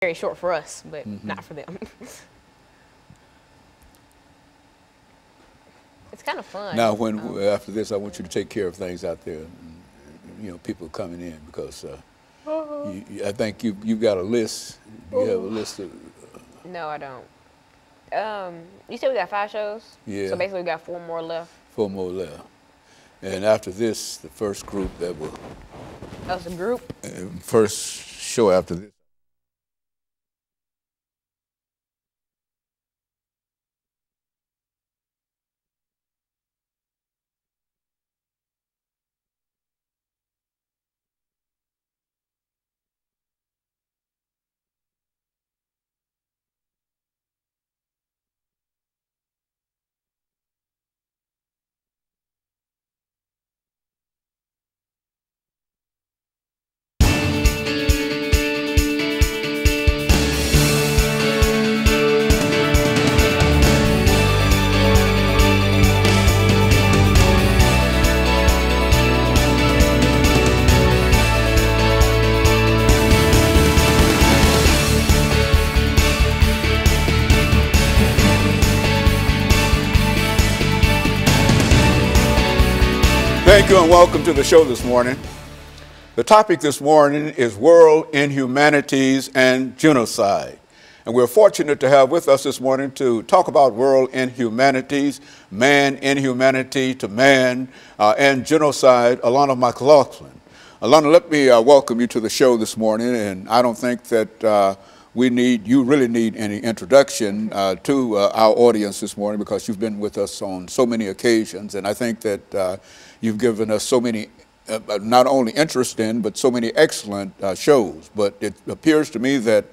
very short for us, but not for them. It's kind of fun. Now, after this, I want you to take care of things out there. You know, people coming in because I think you got a list. Do you have a list of? No, I don't. You said we got 5 shows. Yeah. So basically, we got 4 more left. 4 more left. And after this, the first group that will. That was a group. First show after this. Thank you and welcome to the show this morning. The topic this morning is World Inhumanities and Genocide. And we're fortunate to have with us this morning to talk about world inhumanities, man inhumanity to man, and genocide, Alana McLaughlin. Alana, let me welcome you to the show this morning, and I don't think that you really need any introduction to our audience this morning because you've been with us on so many occasions, and I think that you've given us so many, not only interesting, but so many excellent shows. But it appears to me that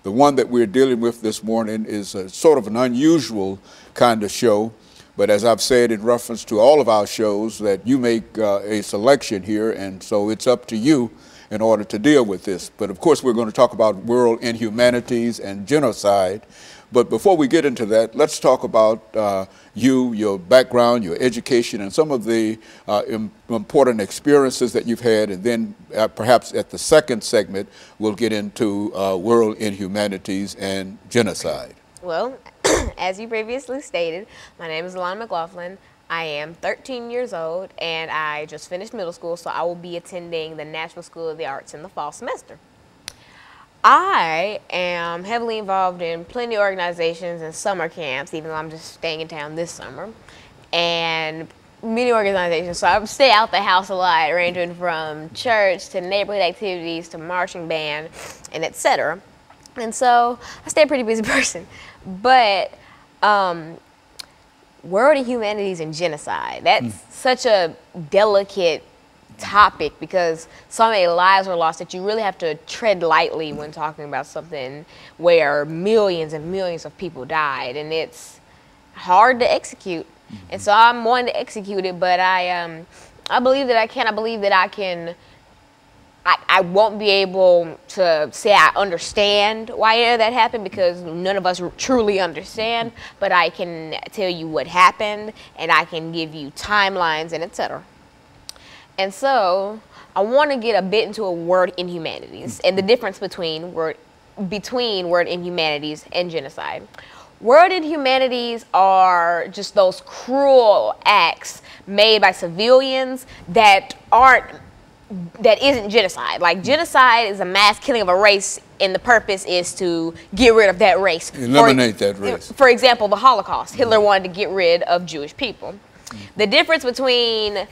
the one that we're dealing with this morning is a sort of an unusual kind of show. But as I've said in reference to all of our shows, that you make a selection here, and so it's up to you in order to deal with this. But of course, we're going to talk about world inhumanities and genocide. But before we get into that, let's talk about your background, your education, and some of the important experiences that you've had. And then perhaps at the second segment, we'll get into world inhumanities and genocide. Well, as you previously stated, my name is Alana McLaughlin. I am 13 years old, and I just finished middle school, so I will be attending the National School of the Arts in the fall semester. I am heavily involved in plenty of organizations and summer camps, even though I'm just staying in town this summer, and many organizations. So I stay out the house a lot, ranging from church to neighborhood activities to marching band, and etc. And so I stay a pretty busy person. But world inhumanities and genocide, that's such a delicate topic because so many lives were lost that you really have to tread lightly when talking about something where millions and millions of people died, and it's hard to execute. And so I'm wanting to execute it, but I believe that I can. I believe that I can. I won't be able to say I understand why that happened because none of us truly understand, but I can tell you what happened, and I can give you timelines and etc. And so I want to get a bit into a word inhumanities and the difference between word inhumanities and genocide. Word inhumanities are just those cruel acts made by civilians that isn't genocide. Like genocide is a mass killing of a race, and the purpose is to get rid of that race. Eliminate that race. For example, the Holocaust. Hitler wanted to get rid of Jewish people. The difference between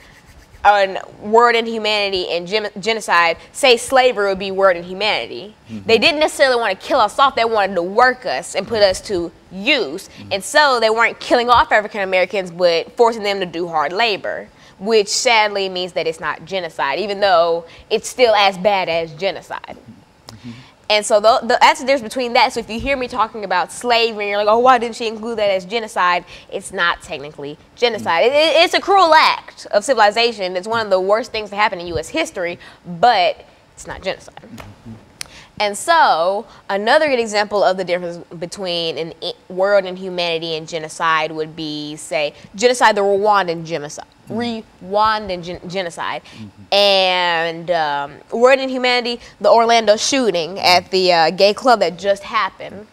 word inhumanity and genocide, say slavery would be word inhumanity. They didn't necessarily want to kill us off, they wanted to work us and put us to use. And so they weren't killing off African Americans, but forcing them to do hard labor, which sadly means that it's not genocide, even though it's still as bad as genocide. And so that's the difference between that. So if you hear me talking about slavery, you're like, oh, why didn't she include that as genocide? It's not technically genocide. It's a cruel act of civilization. It's one of the worst things to happen in U.S. history, but it's not genocide. And so another good example of the difference between world inhumanity and genocide would be, say, genocide, the Rwandan genocide. Rwandan genocide. And Word Inhumanity, the Orlando shooting at the gay club that just happened.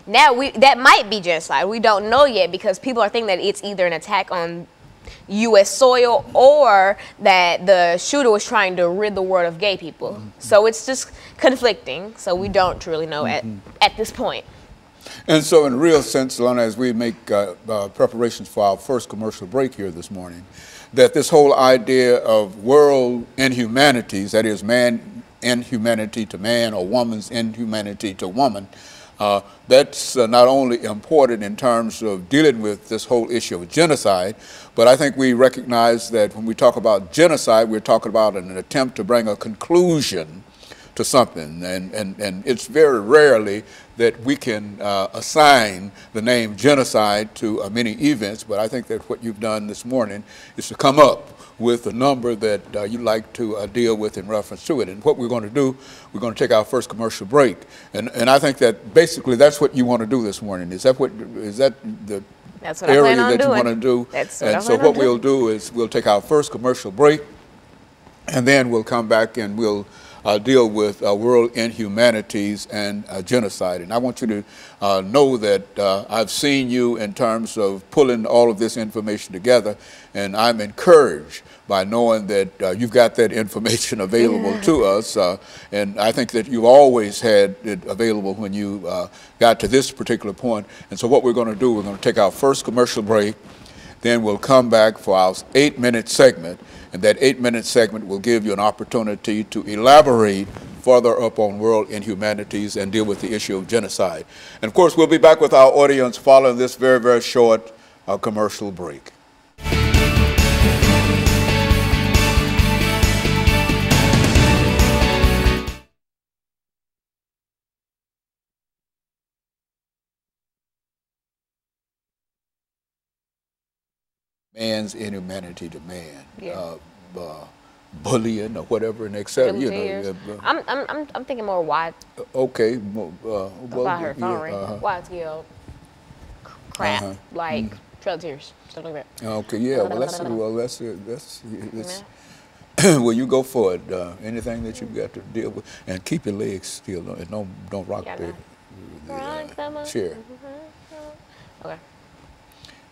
Now, that might be genocide. We don't know yet because people are thinking that it's either an attack on U.S. soil or that the shooter was trying to rid the world of gay people. So it's just conflicting. So we don't truly know at this point. And so in a real sense, Alana, as we make preparations for our first commercial break here this morning, that this whole idea of world inhumanities, that is man inhumanity to man or woman's inhumanity to woman, that's not only important in terms of dealing with this whole issue of genocide, but I think we recognize that when we talk about genocide, we're talking about an attempt to bring a conclusion to something. And it's very rarely that we can assign the name genocide to many events, but I think that what you've done this morning is to come up with a number that you'd like to deal with in reference to it. And what we're going to do, we're going to take our first commercial break. And I think that basically that's what you want to do this morning. Is that the that's what area I plan on that doing. you want to do? That's what and so what we'll do is we'll take our first commercial break, and then we'll come back and we'll deal with world inhumanities and genocide. And I want you to know that I've seen you in terms of pulling all of this information together, and I'm encouraged by knowing that you've got that information available to us. And I think that you've always had it available when you got to this particular point. And so what we're going to do, we're going to take our first commercial break, then we'll come back for our 8-minute segment. And that 8-minute segment will give you an opportunity to elaborate further upon world inhumanities and deal with the issue of genocide. And of course, we'll be back with our audience following this very, very short commercial break. Man's inhumanity to man. Yeah. Bullying or whatever and etc. You know, I'm thinking more wide. Okay. About her phone ring. Wide scale crap like Trail of Tears, stuff like that. Okay. Yeah. Well, that's well, you go for it. Anything that you've got to deal with, and keep your legs still. And don't rock the chair. Okay.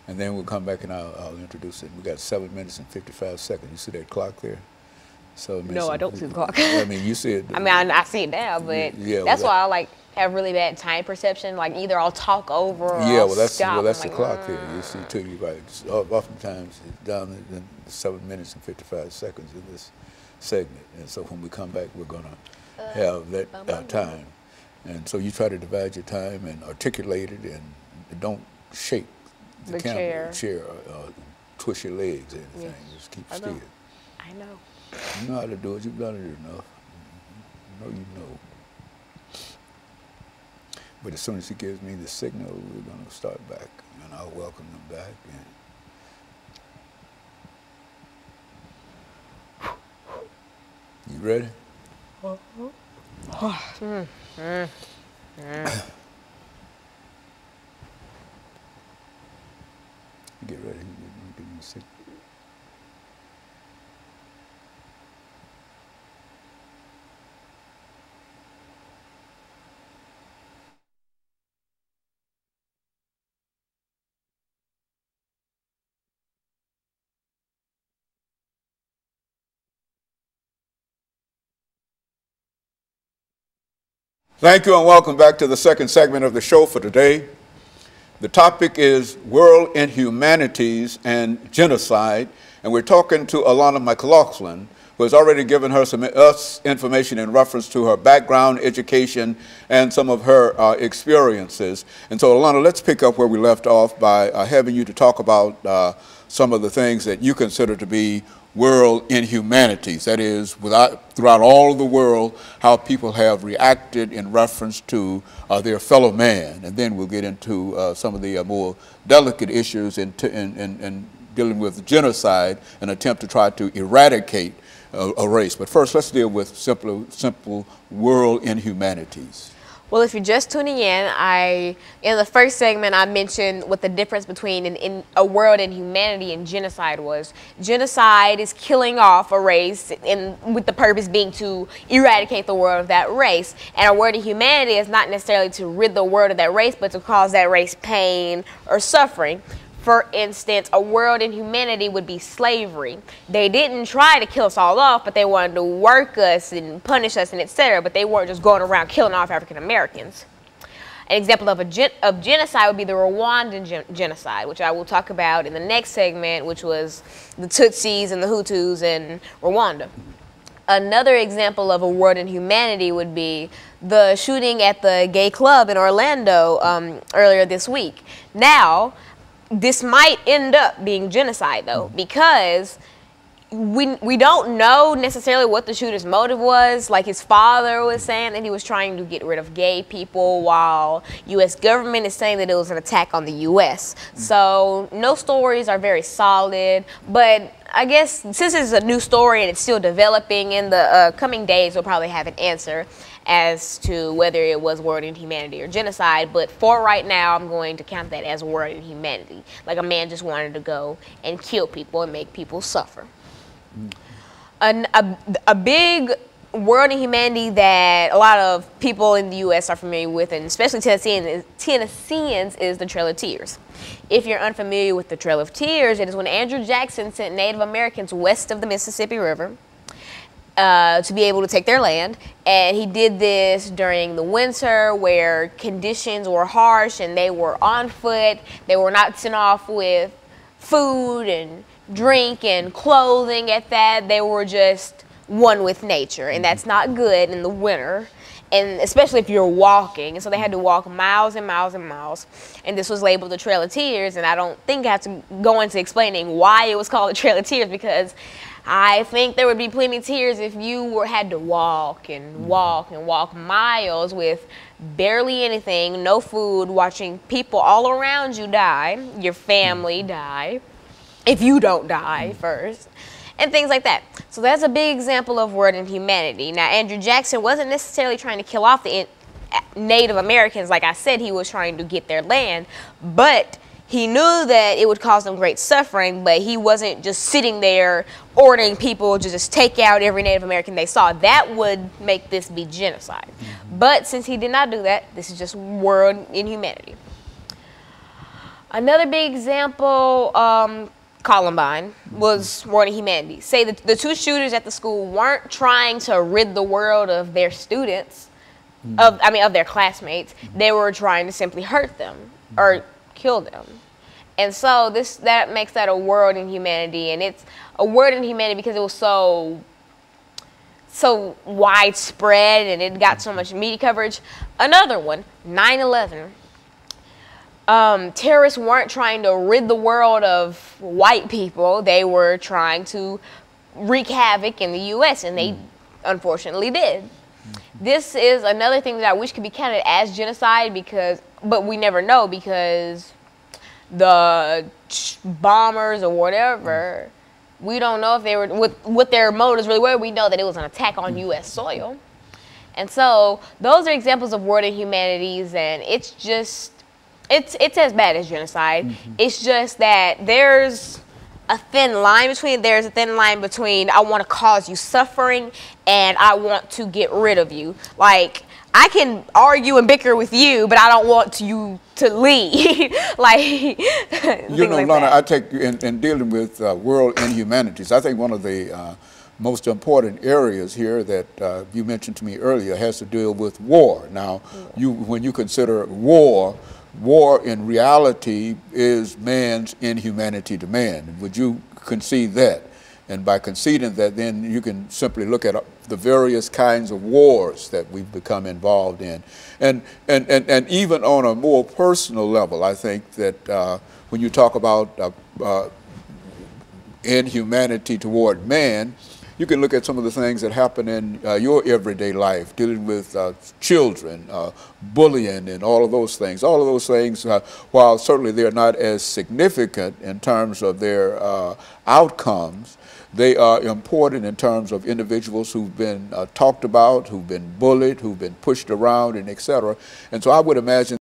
And then we'll come back and I'll introduce it. We got 7 minutes and 55 seconds. You see that clock there? No, I don't see the clock. I mean, you see it. I mean, I see it now, but that's why I like have really bad time perception. Like either I'll talk over or I'll stop. Well, that's the clock there. You see too. You right. Oftentimes it's down in 7 minutes and 55 seconds in this segment. And so when we come back, we're gonna have that time. And so you try to divide your time and articulate it, and don't shake the camera, chair, twist your legs or anything. Just keep still. I know. You know how to do it. You've done it enough. You know. But as soon as he gives me the signal, we're going to start back, and I'll welcome them back. And you ready? Get ready. Give me a signal. Thank you and welcome back to the second segment of the show for today. The topic is world inhumanities and genocide, and we're talking to Alana McLaughlin, who has already given us information in reference to her background, education, and some of her experiences. And so, Alana, let's pick up where we left off by having you to talk about some of the things that you consider to be world inhumanities. That is, throughout all of the world, how people have reacted in reference to their fellow man. And then we'll get into some of the more delicate issues in dealing with genocide, an attempt to try to eradicate a race. But first, let's deal with simple world inhumanities. Well, if you're just tuning in the first segment, I mentioned what the difference between in a world in humanity and genocide was. Genocide is killing off a race with the purpose being to eradicate the world of that race. And a world in humanity is not necessarily to rid the world of that race, but to cause that race pain or suffering. For instance, a world in humanity would be slavery. They didn't try to kill us all off, but they wanted to work us and punish us and etc. But they weren't just going around killing off African Americans. An example of genocide would be the Rwandan genocide, which I will talk about in the next segment, which was the Tutsis and the Hutus in Rwanda. Another example of a world in humanity would be the shooting at the gay club in Orlando earlier this week. Now, this might end up being genocide, though, because we don't know necessarily what the shooter's motive was. Like, his father was saying that he was trying to get rid of gay people, while U.S. government is saying that it was an attack on the U.S. So no stories are very solid, but I guess since it's a new story and it's still developing, in the coming days we'll probably have an answer as to whether it was world in humanity or genocide. But for right now, I'm going to count that as world in humanity. Like, a man just wanted to go and kill people and make people suffer. A big world in humanity that a lot of people in the U.S. are familiar with, and especially Tennesseans, is the Trail of Tears. If you're unfamiliar with the Trail of Tears, it is when Andrew Jackson sent Native Americans west of the Mississippi River to be able to take their land. And he did this during the winter, where conditions were harsh and they were on foot. They were not sent off with food and drink and clothing at that. They were just one with nature, and that's not good in the winter, and especially if you're walking. And so they had to walk miles and miles and miles, and this was labeled the Trail of Tears. And I don't think I have to go into explaining why it was called the Trail of Tears, because I think there would be plenty of tears if you had to walk and walk and walk miles with barely anything, no food, watching people all around you die, your family die, if you don't die first, and things like that. So that's a big example of world in humanity. Now, Andrew Jackson wasn't necessarily trying to kill off the Native Americans. Like I said, he was trying to get their land, but he knew that it would cause them great suffering. But he wasn't just sitting there ordering people to just take out every Native American they saw. That would make this be genocide. But since he did not do that, this is just world in humanity. Another big example, Columbine, was world in humanity. Say that the two shooters at the school weren't trying to rid the world of their students, of their classmates. They were trying to simply hurt them or kill them. And so that makes that a world in humanity. And it's a world in humanity because it was so widespread and it got so much media coverage. Another one, 9/11. Terrorists weren't trying to rid the world of white people. They were trying to wreak havoc in the U.S., and they unfortunately did. This is another thing that I wish could be counted as genocide, but we never know, because the bombers or whatever, we don't know if they were, what their motives really were. We know that it was an attack on U.S. soil. And so those are examples of world inhumanities, and it's just, it's as bad as genocide. It's just that there's a thin line between, I want to cause you suffering and I want to get rid of you. Like, I can argue and bicker with you, but I don't want you to leave. Like, you know, Lana, I take in dealing with world inhumanities, I think one of the most important areas here that you mentioned to me earlier has to deal with war. Now, when you consider war in reality is man's inhumanity to man. Would you concede that? And by conceding that, then you can simply look at the various kinds of wars that we've become involved in. And even on a more personal level, I think that when you talk about inhumanity toward man, you can look at some of the things that happen in your everyday life, dealing with children, bullying, and all of those things. All of those things, while certainly they're not as significant in terms of their outcomes, they are important in terms of individuals who've been talked about, who've been bullied, who've been pushed around, and et cetera. And so I would imagine